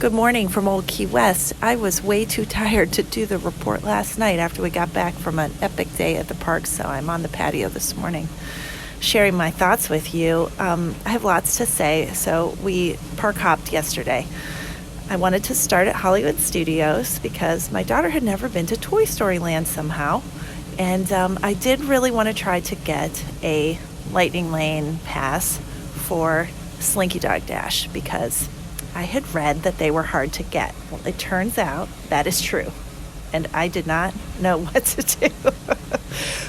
Good morning from Old Key West. I was way too tired to do the report last night after we got back from an epic day at the park, so I'm on the patio this morning sharing my thoughts with you. I have lots to say. So we park hopped yesterday. I wanted to start at Hollywood Studios because my daughter had never been to Toy Story Land somehow, and I did really want to try to get a Lightning Lane pass for Slinky Dog Dash because I had read that they were hard to get. Well, it turns out that is true, and I did not know what to do.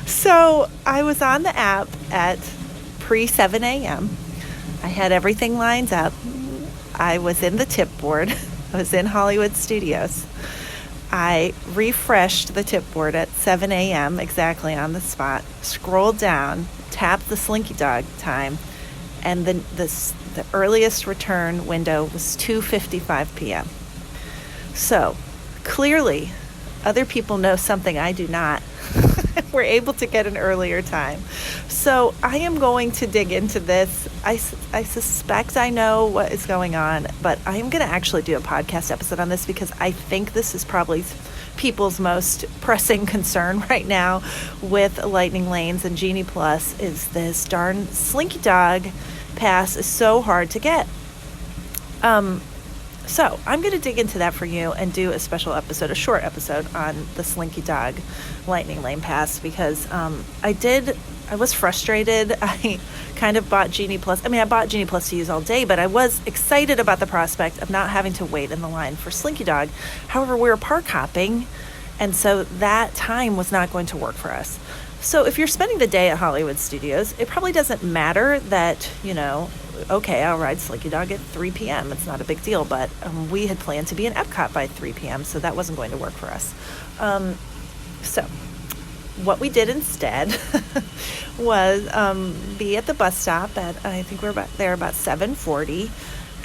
So I was on the app at pre-7 a.m. I had everything lined up. I was in the tip board. I was in Hollywood Studios. I refreshed the tip board at 7 a.m. exactly on the spot, scrolled down, tapped the Slinky Dog time, and the earliest return window was 2:55 p.m. So clearly, other people know something I do not. We're able to get an earlier time. So I am going to dig into this. I suspect I know what is going on, but I am going to actually do a podcast episode on this because I think this is probably people's most pressing concern right now with Lightning Lanes and Genie Plus is this darn Slinky Dog pass is so hard to get. So I'm going to dig into that for you and do a special episode, a short episode on the Slinky Dog Lightning Lane pass because I was frustrated. I kind of bought Genie Plus. I bought Genie Plus to use all day, but I was excited about the prospect of not having to wait in the line for Slinky Dog. However, we were park hopping, and so that time was not going to work for us. So if you're spending the day at Hollywood Studios, it probably doesn't matter that, okay, I'll ride Slinky Dog at 3 p.m. It's not a big deal, but we had planned to be in Epcot by 3 p.m., so that wasn't going to work for us. So what we did instead was be at the bus stop at, I think we were there about 7:40,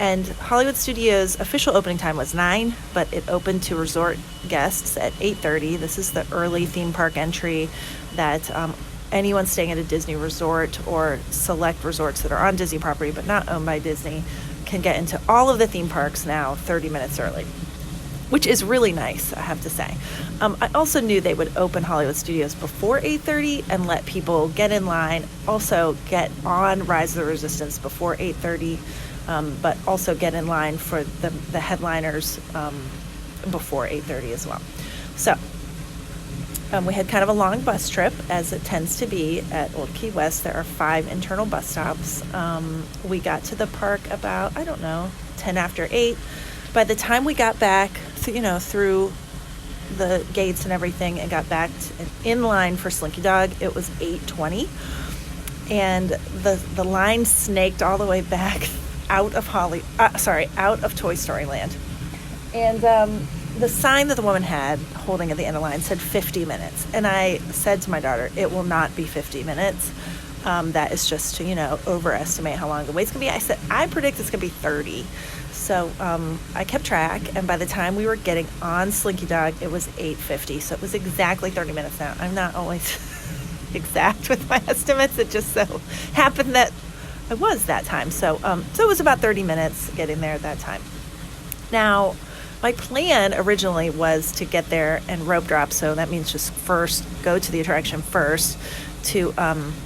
and Hollywood Studios' official opening time was 9, but it opened to resort guests at 8:30. This is the early theme park entry that anyone staying at a Disney resort or select resorts that are on Disney property but not owned by Disney can get into all of the theme parks now 30 minutes early, which is really nice, I have to say. I also knew they would open Hollywood Studios before 8:30 and let people get in line, also get on Rise of the Resistance before 8:30, but also get in line for the headliners before 8:30 as well. So we had kind of a long bus trip, as it tends to be at Old Key West. There are 5 internal bus stops. We got to the park about, 10 after 8. By the time we got back, through the gates and everything, and got back in line for Slinky Dog, it was 8:20, and the line snaked all the way back out of Toy Story Land, and the sign that the woman had holding at the end of the line said 50 minutes, and I said to my daughter, it will not be 50 minutes. That is just to overestimate how long the wait's gonna be. I said I predict it's gonna be 30. So I kept track, and by the time we were getting on Slinky Dog, it was 8:50. So it was exactly 30 minutes now. I'm not always exact with my estimates. It just so happened that I was that time. So it was about 30 minutes getting there at that time. Now, my plan originally was to get there and rope drop. So that means just first go to the attraction first to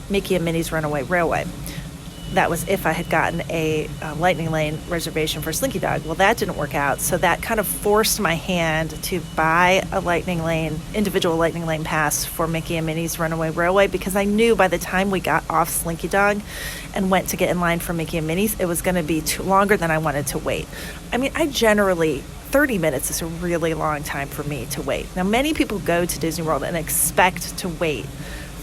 Mickey and Minnie's Runaway Railway. That was if I had gotten a Lightning Lane reservation for Slinky Dog. Well, that didn't work out, so that kind of forced my hand to buy a individual Lightning Lane pass for Mickey and Minnie's Runaway Railway, because I knew by the time we got off Slinky Dog and went to get in line for Mickey and Minnie's, it was going to be longer than I wanted to wait. 30 minutes is a really long time for me to wait. Now, many people go to Disney World and expect to wait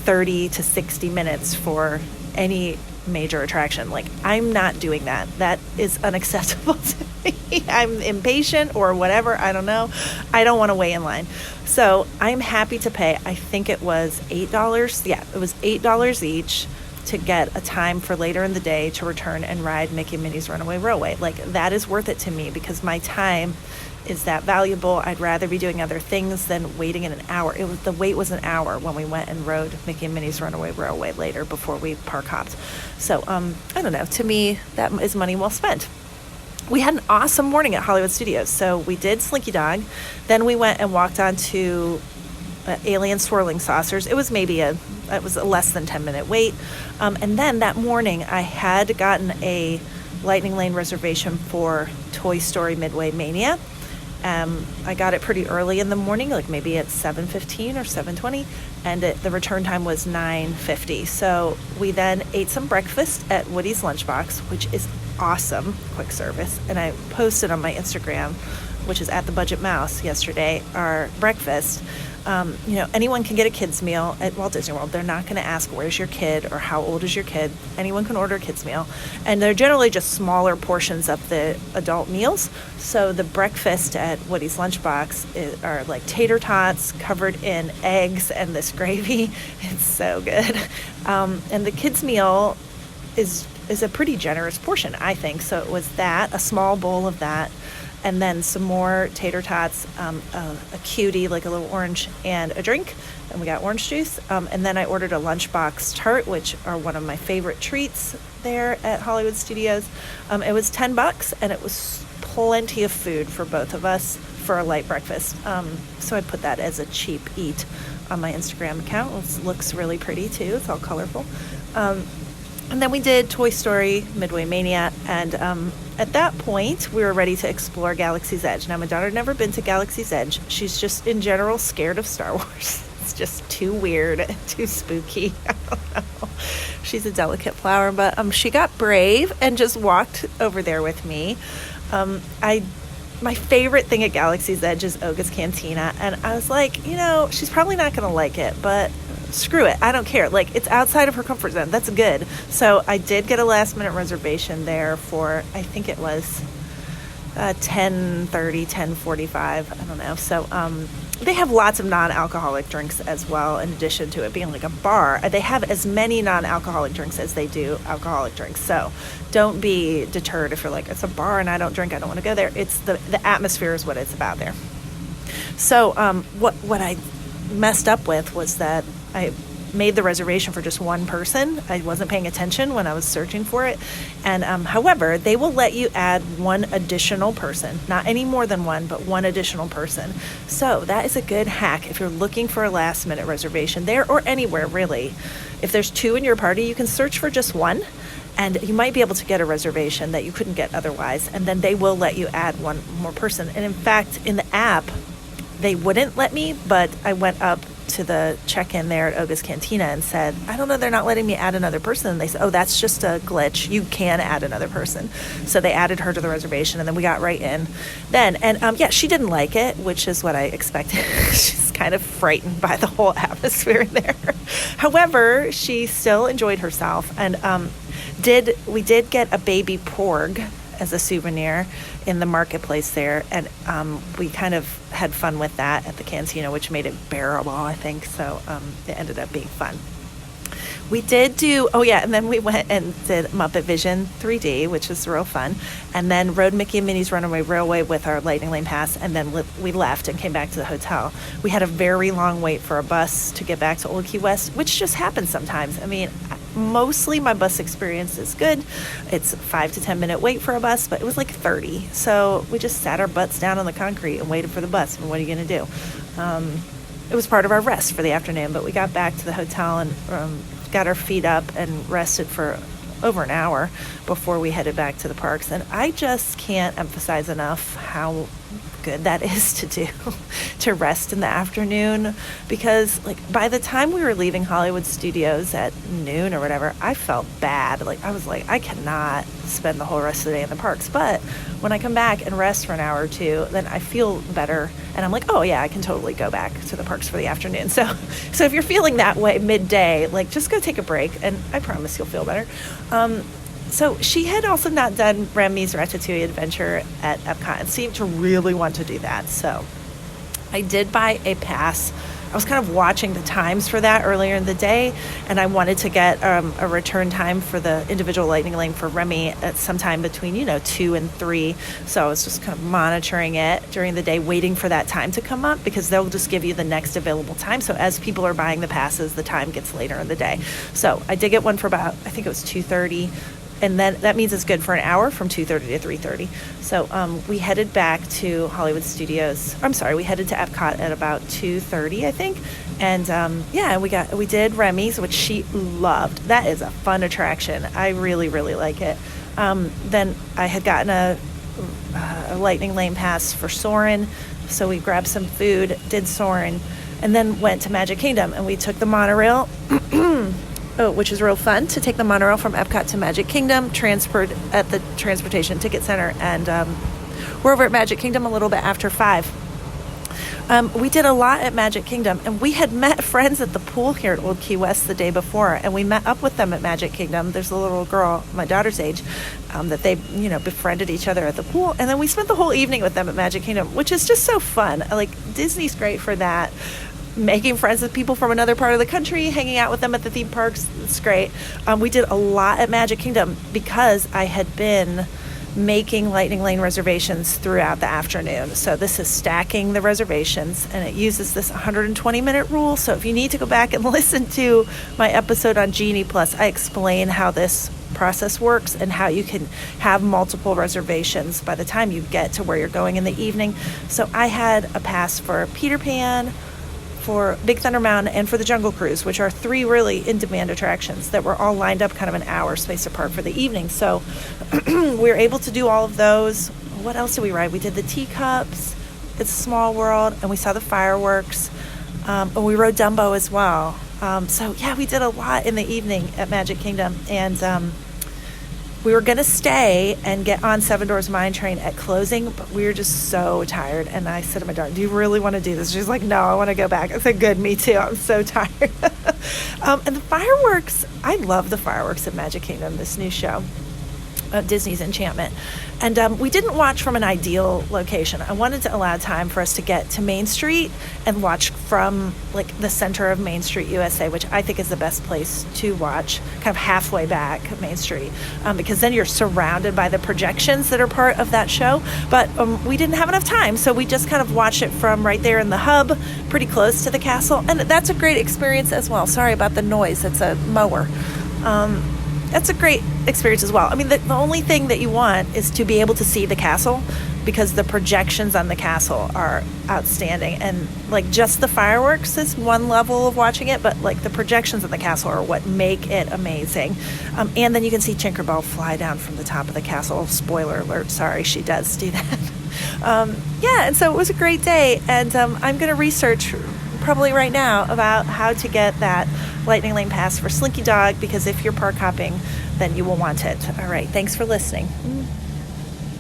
30 to 60 minutes for any major attraction. I'm not doing that. That is unacceptable to me. I'm impatient or whatever. I don't know. I don't want to wait in line. So I'm happy to pay. I think it was $8. Yeah, it was $8 each to get a time for later in the day to return and ride Mickey and Minnie's Runaway Railway. That is worth it to me because my time is that valuable. I'd rather be doing other things than waiting in an hour. The wait was an hour when we went and rode Mickey and Minnie's Runaway Railway later before we park hopped. So I don't know. To me, that is money well spent. we had an awesome morning at Hollywood Studios. So we did Slinky Dog. Then we went and walked on to Alien Swirling Saucers. It was a less than 10-minute wait. And then that morning I had gotten a Lightning Lane reservation for Toy Story Midway Mania. I got it pretty early in the morning, like maybe at 7:15 or 7:20, and the return time was 9:50. So we then ate some breakfast at Woody's Lunchbox, which is awesome, quick service. And I posted on my Instagram, which is at the Budget Mouse, yesterday, our breakfast. Anyone can get a kid's meal at Walt Disney World. They're not going to ask, where's your kid or how old is your kid? Anyone can order a kid's meal. And they're generally just smaller portions of the adult meals. So the breakfast at Woody's Lunchbox are like tater tots covered in eggs and this gravy. It's so good. And the kid's meal is a pretty generous portion, I think. So it was that, a small bowl of that, and then some more tater tots, a cutie, like a little orange, and a drink. And we got orange juice. And then I ordered a lunchbox tart, which are one of my favorite treats there at Hollywood Studios. It was $10, and it was plenty of food for both of us for a light breakfast. So I put that as a cheap eat on my Instagram account. It looks really pretty too. It's all colorful. And then we did Toy Story Midway Mania, and at that point, we were ready to explore Galaxy's Edge. Now, my daughter had never been to Galaxy's Edge. She's just, in general, scared of Star Wars. It's just too weird, too spooky. I don't know. She's a delicate flower, but she got brave and just walked over there with me. My favorite thing at Galaxy's Edge is Oga's Cantina, and I was like, she's probably not going to like it, but screw it, I don't care. Like, it's outside of her comfort zone. That's good. So I did get a last minute reservation there for, I think it was 10:30, 10:45. I don't know. So they have lots of non-alcoholic drinks as well, in addition to it being like a bar. They have as many non-alcoholic drinks as they do alcoholic drinks. So don't be deterred if you're like, it's a bar and I don't drink, I don't want to go there. It's the atmosphere is what it's about there. So what I messed up with was that I made the reservation for just one person. I wasn't paying attention when I was searching for it. And however, they will let you add one additional person, not any more than one, but one additional person. So that is a good hack if you're looking for a last minute reservation there or anywhere really. If there's two in your party, you can search for just one, and you might be able to get a reservation that you couldn't get otherwise. And then they will let you add one more person. And in fact, in the app, they wouldn't let me, but I went up to the check-in there at Oga's Cantina and said, I don't know, they're not letting me add another person. And they said, oh, that's just a glitch. You can add another person. So they added her to the reservation, and then we got right in then. And she didn't like it, which is what I expected. She's kind of frightened by the whole atmosphere there. However, she still enjoyed herself, and we did get a baby porg as a souvenir in the marketplace there, and we kind of had fun with that at the cantina, which made it bearable, I think. So it ended up being fun. We did do, and then we went and did Muppet Vision 3D, which was real fun, and then rode Mickey and Minnie's Runaway Railway with our Lightning Lane pass, and then we left and came back to the hotel. We had a very long wait for a bus to get back to Old Key West, which just happens sometimes. I mean, mostly my bus experience is good. It's 5 to 10 minute wait for a bus, but it was like 30. So we just sat our butts down on the concrete and waited for the bus. And what are you going to do? It was part of our rest for the afternoon, but we got back to the hotel and got our feet up and rested for over an hour before we headed back to the parks. And I just can't emphasize enough how good that is to do, to rest in the afternoon, because like by the time we were leaving Hollywood Studios at noon or whatever, I felt bad. Like I was like, I cannot spend the whole rest of the day in the parks. But when I come back and rest for an hour or two, then I feel better, and I'm like, oh yeah, I can totally go back to the parks for the afternoon. So if you're feeling that way midday, like just go take a break, and I promise you'll feel better. So she had also not done Remy's Ratatouille adventure at Epcot and seemed to really want to do that. So I did buy a pass. I was kind of watching the times for that earlier in the day, and I wanted to get a return time for the individual Lightning Lane for Remy at some time between 2 and 3. So I was just kind of monitoring it during the day, waiting for that time to come up, because they'll just give you the next available time. So as people are buying the passes, the time gets later in the day. So I did get one for about, I think it was 2:30. and then that means it's good for an hour from 2:30 to 3:30. So we headed back to Hollywood Studios. I'm sorry, we headed to Epcot at about 2:30, I think. And we did Remy's, which she loved. That is a fun attraction. I really, really like it. Then I had gotten a Lightning Lane pass for Soarin', so we grabbed some food, did Soarin', and then went to Magic Kingdom, and we took the monorail. Which is real fun to take the monorail from Epcot to Magic Kingdom, transferred at the Transportation Ticket Center, and we're over at Magic Kingdom a little bit after 5. We did a lot at Magic Kingdom, and we had met friends at the pool here at Old Key West the day before, and we met up with them at Magic Kingdom. There's a little girl, my daughter's age, that they, befriended each other at the pool, and then we spent the whole evening with them at Magic Kingdom, which is just so fun. Like, Disney's great for that. Making friends with people from another part of the country, hanging out with them at the theme parks, it's great. We did a lot at Magic Kingdom because I had been making Lightning Lane reservations throughout the afternoon. So this is stacking the reservations, and it uses this 120-minute rule. So if you need to go back and listen to my episode on Genie Plus, I explain how this process works and how you can have multiple reservations by the time you get to where you're going in the evening. So I had a pass for Peter Pan, for Big Thunder Mountain, and for the Jungle Cruise, which are 3 really in-demand attractions that were all lined up kind of an hour spaced apart for the evening. So we were able to do all of those. What else did we ride? We did the teacups, It's a Small World, and we saw the fireworks, and we rode Dumbo as well. So yeah, we did a lot in the evening at Magic Kingdom, and we were going to stay and get on Seven Dwarfs Mine Train at closing, but we were just so tired. And I said to my daughter, do you really want to do this? She's like, no, I want to go back. I said, good, me too. I'm so tired. And the fireworks, I love the fireworks at Magic Kingdom, this new show, Disney's Enchantment. And we didn't watch from an ideal location. I wanted to allow time for us to get to Main Street and watch from like the center of Main Street, USA, which I think is the best place to watch, kind of halfway back Main Street, because then you're surrounded by the projections that are part of that show. But we didn't have enough time, so we just kind of watched it from right there in the hub, pretty close to the castle. And that's a great experience as well. Sorry about the noise. It's a mower. That's a great experience as well. I mean, the only thing that you want is to be able to see the castle, because the projections on the castle are outstanding. And like just the fireworks is one level of watching it, but like the projections on the castle are what make it amazing. And then you can see Tinkerbell fly down from the top of the castle. Spoiler alert, sorry, she does do that. And so it was a great day. And I'm going to research probably right now about how to get that Lightning Lane pass for Slinky Dog, because if you're park hopping, then you will want it. All right, thanks for listening.